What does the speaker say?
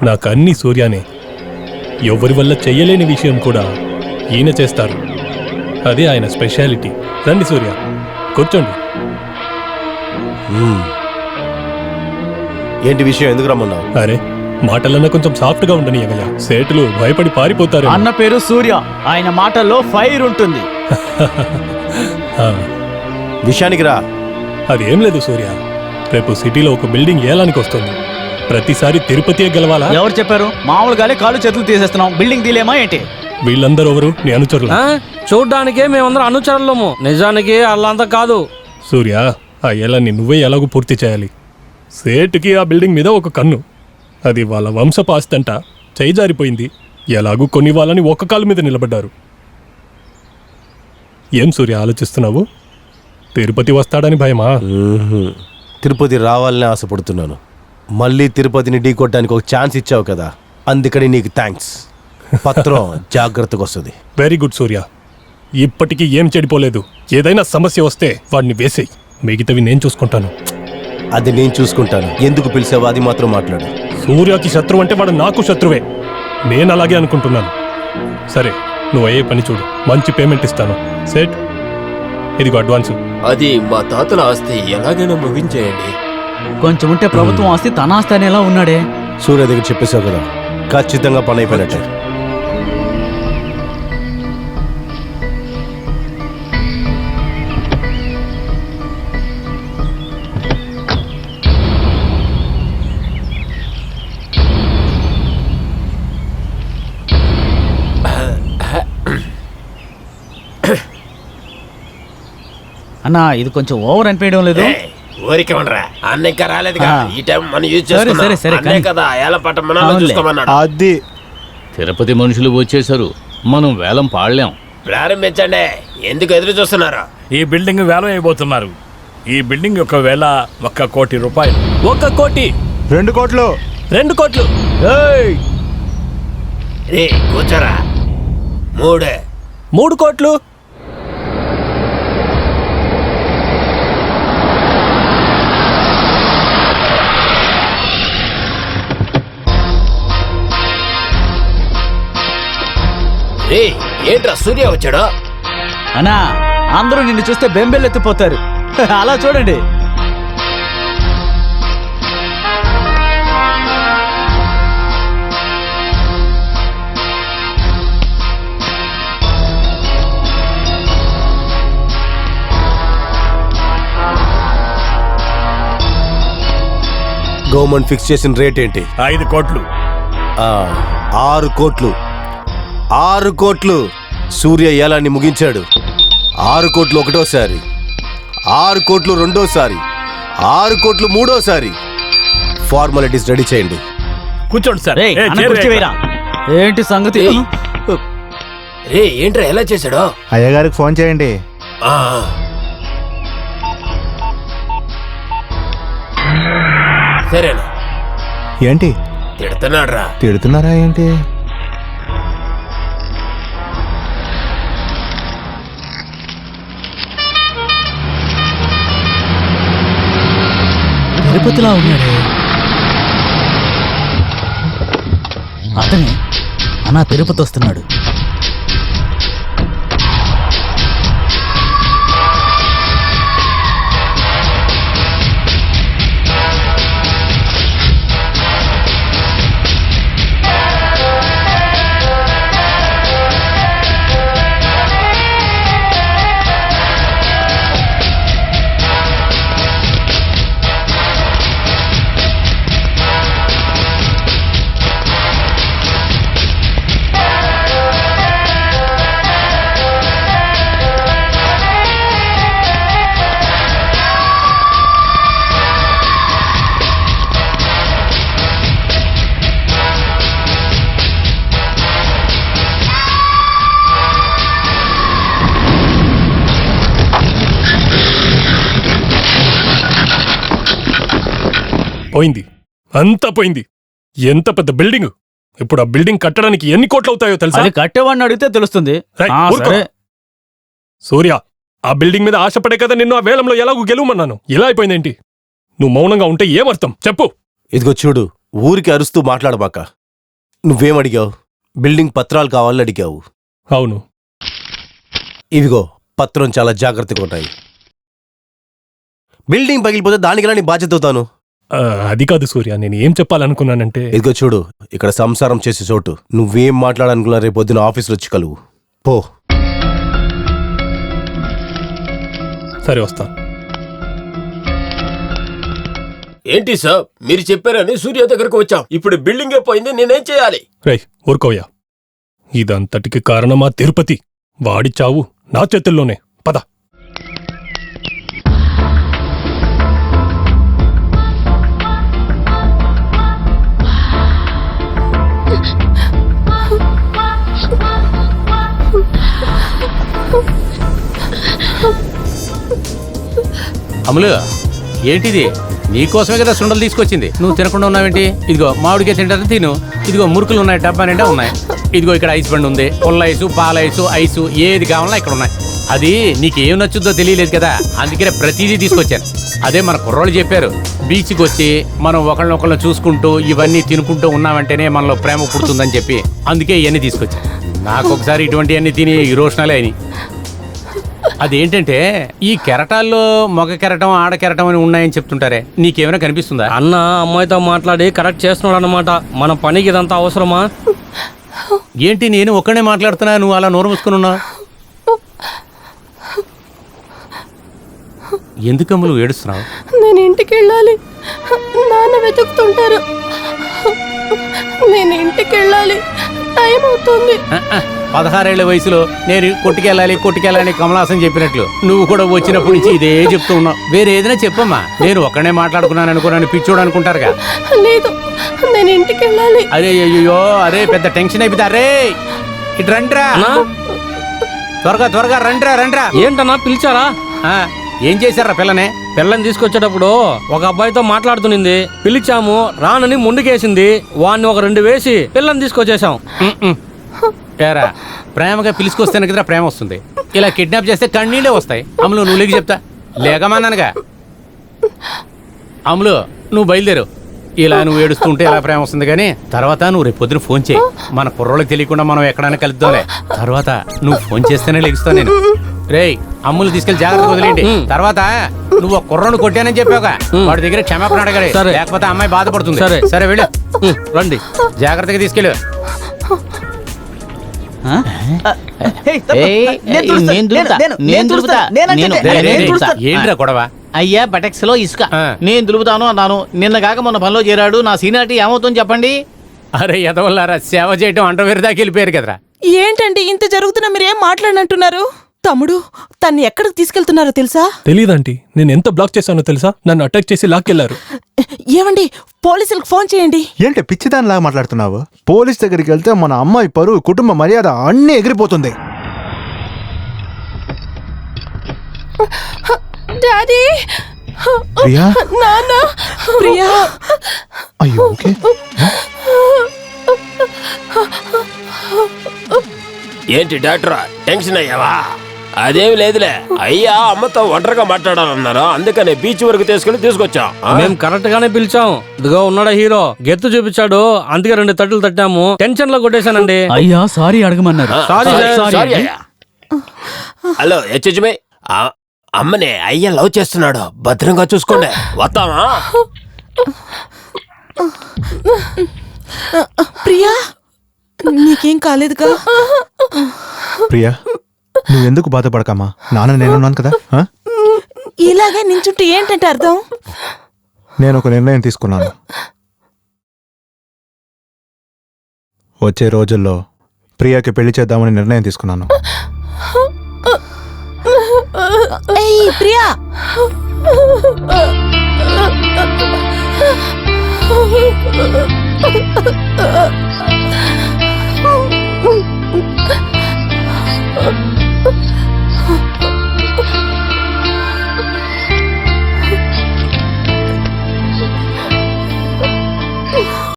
నాకు అన్నీ సూర్యానే. ఎవరి వల్ల చెయ్యలేని విషయం కూడా ఈయన చేస్తారు. అదే ఆయన స్పెషాలిటీ. రండి సూర్య, కూర్చోండి. ఏంటి విషయం, ఎందుకు రమ్మన్నావు? అరే, మాటలన్నా కొంచెం సాఫ్ట్ గా ఉండని ఎవయ్యా, సేటులు భయపడి పారిపోతారు. అన్న పేరు సూర్య, ఆయన మాటల్లో ఫైర్ ఉంటుంది. విషయానికి రా. అదేం లేదు సూర్య, రేపు సిటీలో ఒక బిల్డింగ్ ఏలానికి వస్తుంది. ప్రతిసారి తిరుపతియే గెలవాలా? ఎవరు చెప్పారు? మామూలుగానే కాళ్ళు చేతులు తీసేస్తున్నాం, బిల్డింగ్ తీలేమా ఏంటి? వీళ్ళందరూ ఎవరు? నీ అనుచరులు. చూడ్డానికే మేమందరం అనుచరులము, నిజానికి అల్లంతా కాదు. సూర్య, ఆ ఏలాన్ని నువ్వే ఎలాగూ పూర్తి చేయాలి. సేటుకి ఆ బిల్డింగ్ మీద ఒక కన్ను. అది వాళ్ళ వంశపు ఆస్తంట. చేయి జారిపోయింది. ఎలాగూ కొన్ని వాళ్ళని ఒక్క కాలు మీద నిలబడ్డారు. ఏం సూర్య ఆలోచిస్తున్నావు? తిరుపతి వస్తాడని భయమా? తిరుపతి రావాలని ఆశపడుతున్నాను. మళ్ళీ తిరుపతిని ఢీకొట్టడానికి ఒక ఛాన్స్ ఇచ్చావు కదా, అందుకని నీకు థ్యాంక్స్. పత్రం జాగ్రత్తగా వస్తుంది. వెరీ గుడ్ సూర్య. ఇప్పటికీ ఏం చెడిపోలేదు. ఏదైనా సమస్య వస్తే వాడిని వేసేయి, మిగతావి నేను చూసుకుంటాను. అది నేను చూసుకుంటాను. ఎందుకు పిలిచావో అది మాత్రం మాట్లాడు. సూర్యకి శత్రువు అంటే వాడు నాకు శత్రువే. నేను అలాగే అనుకుంటున్నాను. సరే, నువ్వు అయ్యే పని చూడు, మంచి పేమెంట్ ఇస్తాను. సెట్, ఇదిగో అడ్వాన్స్. అది మా తాతల ఆస్తి, ఎలాగైనా ముగించేయండి. కొంచెం ఉంటే ప్రభుత్వం ఆస్తి తన ఆస్తి అని ఎలా ఉన్నాడే? సూర్య దగ్గర చెప్పేశావు కదా, ఖచ్చితంగా పని అయిపోయినట్టే. అన్నా, ఇది కొంచెం ఓవర్ అనిపించడం లేదు? ఊరికే ఉండరా, అన్న ఇంకా రాలేదుగా. ఈ టైం మనం యూజ్ సరే, సరే, సరే, చేసుకున్నాం కదా. ఎలా పట్ట మనం చూసుకోమన్నాడు. అది తిరుపతి మనుషులు వచ్చేశారు, మనం వేలం పాడలేం. ప్రారంభించండి, ఎందుకు ఎదురు చూస్తున్నారు? ఈ బిల్డింగ్ వేలం అయిపోతున్నారు. ఈ బిల్డింగ్ యొక్క వేల 1 కోటి రూపాయలు. 1 కోటి, 2 కోట్లు, 2 కోట్లు. రే కూర్చోరా. 3 కోట్లు. రే, ఏంట్రా సూర్య వచ్చాడు? అన్నా, అందరూ నిన్ను చూస్తే బెంబెలెత్తిపోతారు. అలా చూడండి. గవర్నమెంట్ ఫిక్స్ చేసిన రేట్ ఏంటి? 5 కోట్లు. 6 కోట్లు. 6 కోట్లు. సూర్య ఏలాన్ని ముగించాడు. 6 కోట్లు ఒకటోసారి, 6 కోట్లు రెండోసారి, 6 కోట్లు మూడోసారి. ఫార్మాలిటీస్ రెడీ చేయండి. కూర్చోండి సార్. రేయ్, ఏ, అన్న చేరు కుర్చీ వేయరా. ఏంటి సంగతి? రే, ఏంట్రా ఎలా చేశాడో? అయ్యగారికి ఫోన్ చేయండి. ఆ, సరేనా? ఏంటి తిడుతున్నాడ్రా. తిడుతున్నారా ఏంటి? తిరుపతిలా ఉన్నాడే అతనే. అన్నా, తిరుపతి వస్తున్నాడు. పోయింది, అంతా పోయింది. ఎంత పెద్ద బిల్డింగ్. ఇప్పుడు ఆ బిల్డింగ్ కట్టడానికి ఎన్ని కోట్లు అవుతాయో తెలుసా? అది కట్టేవాడిని అడిగితే తెలుస్తుంది. రేయ్, ఆ, ఊరుకో. సరే. సూర్య, ఆ బిల్డింగ్ మీద ఆశపడే కదా నిన్ను ఆ వేలంలో ఎలాగూ గెలువమన్నాను. ఇలా అయిపోయిందేంటి? నువ్వు మౌనంగా ఉంటే ఏమర్థం చెప్పు. ఇదిగో చూడు, ఊరికి అరుస్తూ మాట్లాడబాక. నువ్వేం అడిగావు? బిల్డింగ్ పత్రాలు కావాలని అడిగావు. అవును. ఇవిగో పత్రం, చాలా జాగ్రత్తగా ఉంటాయి. బిల్డింగ్ పగిలిపోతే దానికిలా నీ బాధ్యత అవుతాను. అది కాదు సూర్య, నేను ఏం చెప్పాలనుకున్నానంటే ఇదిగో చూడు, ఇక్కడ సంసారం చేసే చోటు. నువ్వేం మాట్లాడాలనుకున్నా రేపు పొద్దున ఆఫీసులో వచ్చి కలువు. పో. సరే వస్తా. ఏంటి సార్, మీరు చెప్పారని సూర్య దగ్గరకు వచ్చాం. ఇప్పుడు బిల్డింగే పోయింది, నేనేం చేయాలి? రేయ్ ఊరుకోయ్యా, ఇదంతటికి కారణమా తిరుపతి. వాడి చావు నా చేతుల్లోనే. పద. అమలు, ఏంటిది? నీకోసమే కదా సుండలు తీసుకొచ్చింది, నువ్వు తినకుండా ఉన్నావేంటి? ఇదిగో మామిడికాయ తింటారని తిను. ఇదిగో మురుకులు ఉన్నాయి, డబ్బా నిండా ఉన్నాయి. ఇదిగో ఇక్కడ ఐస్ బండి ఉంది, పుల్ల ఐసు, పాల ఐసు, ఐసు ఏది కావాలన్నా ఇక్కడ ఉన్నాయి. అది నీకేం నచ్చుద్దో తెలియలేదు కదా, అందుకనే ప్రతిదీ తీసుకొచ్చాను. అదే మన కుర్రోళ్ళు చెప్పారు, బీచ్కి వచ్చి మనం ఒకళ్ళనొకళ్ళని చూసుకుంటూ ఇవన్నీ తినుకుంటూ ఉన్నామంటేనే మనలో ప్రేమ పుడుతుందని చెప్పి అందుకే ఇవన్నీ తీసుకొచ్చాను. నాకు ఒకసారి ఇటువంటివన్నీ తిని రోషనాలే అని. అదేంటంటే ఈ కెరటాల్లో మగ కెరటం, ఆడ కెరటం అని ఉన్నాయని చెప్తుంటారే, నీకేమైనా కనిపిస్తుందా? అన్న అమ్మాయితో మాట్లాడి కరెక్ట్ చేస్తున్నాడు అన్నమాట. మన పనికి ఇదంతా అవసరమా? ఏంటి నేను ఒక్కడే మాట్లాడుతున్నా, నువ్వు అలా నోరు మూసుకుని ఉన్నావు? ఎందుకమ్మ నువ్వు ఏడుస్తున్నావు? నేను ఇంటికి వెళ్ళాలి, నాన్న వెతుకుతుంటారు. నేను ఇంటికి వెళ్ళాలి, టైం అవుతుంది. 16 ఏళ్ల వయసులో నేను కొట్టుకెళ్ళాలి కమలాసన్ చెప్పినట్లు నువ్వు కూడా వచ్చినప్పటి నుంచి ఇదే చెప్తూ ఉన్నావు. వేరే ఏదైనా చెప్పమ్మా, నేను ఒక్కడే మాట్లాడుకున్నాను అనుకున్నాను, పిచ్చోడు అనుకుంటారుగా. లేదు, నేను ఇంటికి వెళ్ళాలి. అరే అయ్యో, అరే పెద్ద టెన్షన్ అయిపోతా. అరే ఇటు రండిరా, త్వరగా రండిరా. ఏంటన్నా పిలిచారా? ఏం చేశారా పిల్లని? పిల్లని తీసుకొచ్చేటప్పుడు ఒక అబ్బాయితో మాట్లాడుతునింది, పిలిచాము, రానని ముందుకేసింది. వాడిని ఒక 2 వేసి పిల్లని తీసుకొచ్చేసాం. ఏరా, ప్రేమగా పిలుచుకొస్తేనే కదరా ప్రేమ వస్తుంది. ఇలా కిడ్నాప్ చేస్తే కన్నీళ్ళే వస్తాయి. అమ్ములు నువ్వు లేకి చెప్తా, లేకమన్నానుగా. అమ్ములు నువ్వు బయలుదేరు. ఇలా నువ్వు ఏడుస్తుంటే ఇలా ప్రేమ వస్తుంది. కానీ తర్వాత నువ్వు రేపు పొద్దున ఫోన్ చేయి, మన కుర్రోళ్ళకి తెలియకుండా మనం ఎక్కడైనా కలుద్దాంలే. తర్వాత నువ్వు ఫోన్ చేస్తేనే లెగుస్తాను నేను. రేయ్, అమ్ములు తీసుకెళ్లి జాగ్రత్తగా వదిలేండి. తర్వాత నువ్వు ఒక కుర్రోని కొట్టానని చెప్పావుగా, వాడి దగ్గర క్షమాపణ అడగాలి, లేకపోతే అమ్మాయి బాధపడుతుంది. సరే వెళ్ళు, రండి, జాగ్రత్తగా తీసుకెళ్ళు. ఏంట్రా గొడవ? అయ్యా బటెక్స్ లో ఇసుక నేను దులుపుతాను అన్నాను. నిన్న కాక మొన్న పనిలో చేరాడు. నా సీనియారిటీ ఏమవుతుంది చెప్పండి? అరే ఎదవల్లారా, సేవ చేయటం అంటవేరు దాకా వెళ్ళిపోయారు కదరా. ఏంటండి ఇంత జరుగుతున్నా మీరేం మాట్లాడినట్టున్నారు? తమ్ముడు, తన్ని ఎక్కడికి తీసుకెళ్తున్నారో తెలుసా? తెలీదంటీ, నేను ఎంత బ్లాక్ చేశానో తెలుసా? నన్ను అటాక్ చేసి లాక్కెళ్లారు. ఏమండి, పోలీసులకు ఫోన్ చేయండి. ఏంటి పిచ్చిదానిలాగా మాట్లాడుతున్నావు? పోలీస్ దగ్గరికి వెళ్తే మన అమ్మాయి పరువు, కుటుంబ మర్యాద అన్నీ ఎగిరిపోతుంది. డాడీ, ప్రియా, నాన్న, ప్రియా. అయ్యో ఓకే. ఏంటి డాక్టర్, టెన్షన్ అయ్యావా? అదేమి లేదులే అయ్యా, అమ్మతో ఒంటరిగా మాట్లాడాలన్నారు, అందుకనే బీచ్ వరకు తీసుకొచ్చాం. మేము కరెక్ట్ గానే పిలిచాం. ఇదిగో ఉన్నాడా హీరో, గెత్తు చూపించాడు, అందుకే 2 తట్టులు తట్టాము. టెన్షన్ లో కొట్టేశానండి. అయ్యా సారీ అడగమన్నారు. సారీ అయ్యా. హలో హెచ్ఎచ్మే, అమ్మని అయ్యా లవ్ చేస్తున్నాడు, భద్రంగా చూసుకోండి. వస్తావా? ప్రియా, నీకేం కాలేదుగా? ప్రియా, నువ్వెందుకు బాధపడకమ్మా, నాన్న నేనున్నాను కదా. ఇలాగే నించుంటే ఏంటంటే అర్థం? నేను ఒక నిర్ణయం తీసుకున్నాను. వచ్చే రోజుల్లో ప్రియాకి పెళ్లి చేద్దామని నిర్ణయం తీసుకున్నాను. ఏయ్ ప్రియా,